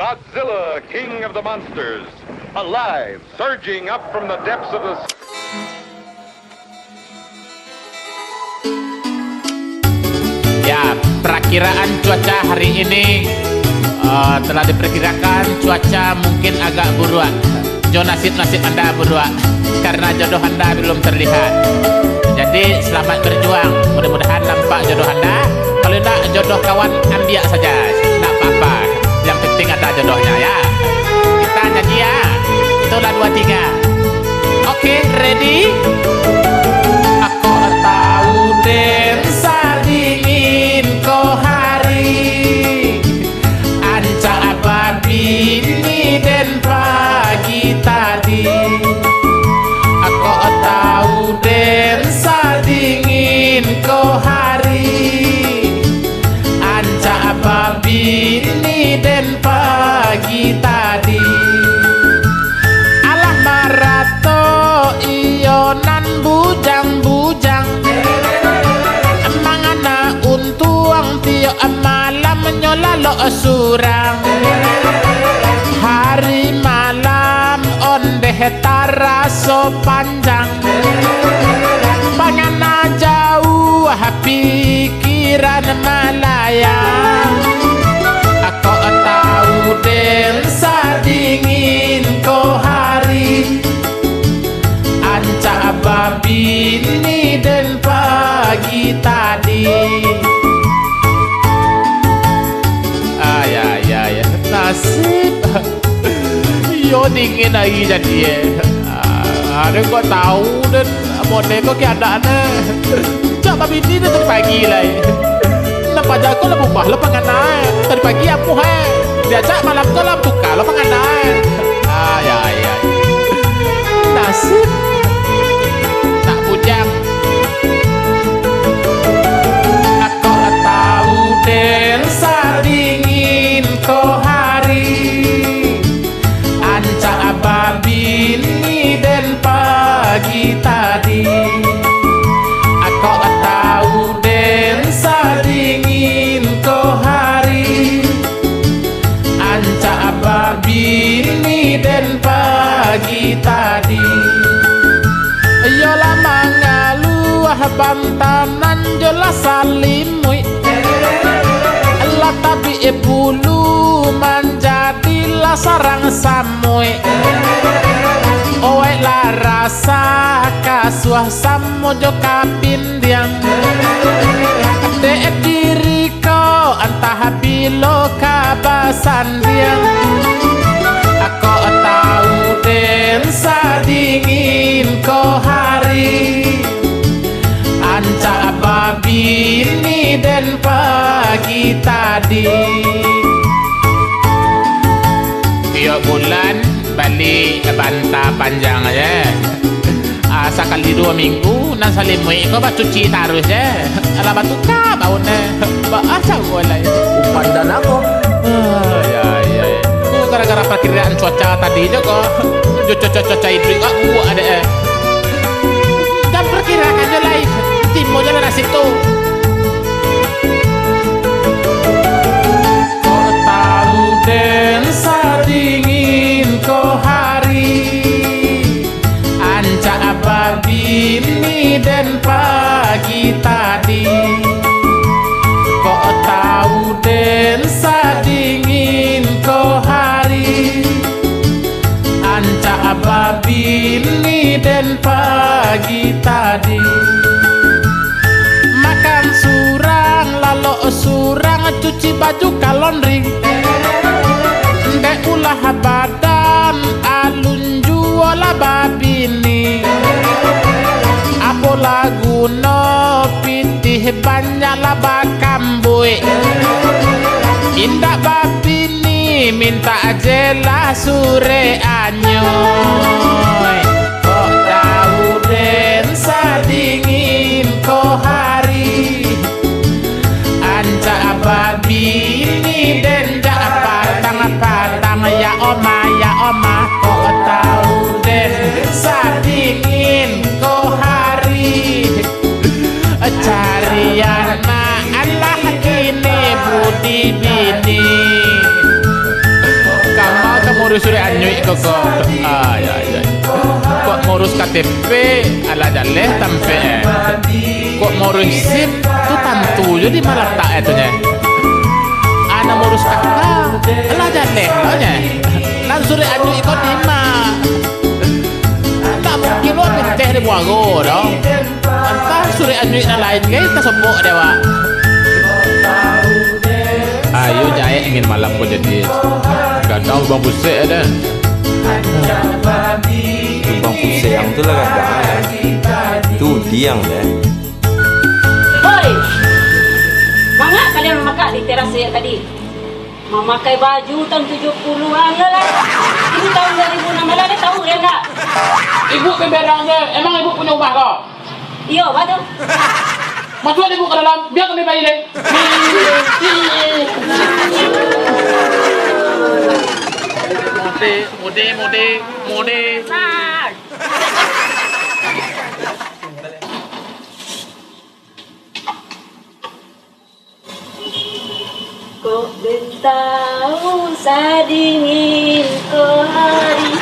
Godzilla, king of the monsters, alive, surging up from the depths of the... Ya, perakiraan cuaca hari ini telah diperkirakan cuaca mungkin agak buruk. Jo, nasib Anda buruk karena jodoh Anda belum terlihat. Jadi selamat berjuang, mudah-mudahan nampak jodoh Anda. Kalau tidak jodoh kawan, ambil saja, tidak apa-apa. Yang penting ada jodohnya ya. Kita nyanyi ya. Itulah 2, 3. Oke, ready? Aku tahu densa dingin ko hari, anca apa bini den pagi tadi. Aku tahu densa dingin ko hari, anca apa bini den pagi tadi. Alah marato iyonan bujang-bujang, mangana untuang tiyo malam nyolalo surang. Hari malam onde taraso panjang, pangana jauh pikiran malayang. Aku tahu densa dingin ko hari, anca babini den pagi tadi. Ya, nasib. Yo dingin lagi jadi ya. Ada kau tahu dan model kau keadaannya. Cak babini den tadi pagi lah. Nampak jago lah bubah lo penganai. Tadi pagi aku diajak malam kau lah buka lo penganai. Ya. Nasib tak bujang. Aku tahu densa dingin ko hari, anca babini den pagi tadi. Aku tahu densa dingin ko hari, anca babini den pagi tadi. Yola mangaluah bantanan jola salimui, lah tapi bulu menjadilah sarang samui. Oe la rasa kasuah samo jo kapindiang, de diri ko antah bilo kabasan diang. Aku tahu densa dingin ko hari, anca babini den pagi tadi. Tiap bulan balik banta panjang aja. Sekali 2 minggu nan salimui kau cuci tarus ya. Alah batu ka baune. Bahasa boleh. Pandan aku. Ya. Gara-gara perkiraan cuaca tadi kok cuaca itu ada dan perkiraannya lain timur jalan situ. Kau tahu densa dingin ko hari, anca babini den pagi tadi. Kau tahu densa dingin ko hari, anca babini den pagi tadi. Makan surang lalu surang, cuci baju kalondri, ndek ulah badan alun juola babini. Apa lagu no pitih banyak laba kambui, indah babini minta jela sure anyoy. Kok tahu densa dingin ko hari, anca babini den jak patang ya oma. Kok tahu densa dingin ko hari, carian ma Allah kini budi bini. sore anyui kok. Ay ay ay. Kok ngurus KTP ala jaleh tampe. Kok ngurus SIM tuh tantu jadi malah tak itunya. Ana ngurus kakak ala jaleh nya. Lan sore anyui kok di mana? Tak mungkin lo teh di buago dong. Entah sore anyui na lain guys tak sebut dewa. Ayo jaya ingin malam kau jadi gadau bang pusek ada. Itu bang pusek yang tu lah gadang. Itu diang deh. Hoi, mangga kalian memakai di teras saya tadi. Memakai baju tahun 70-an lah. Ini tahun 2006 lah, tahu ya enggak? Ibu beberang ke, emang ibu punya rumah kau? Iya, betul. Masuk ibu ke dalam, biar kami bayi deh. Mode. Kok bentau sadingin ke hari.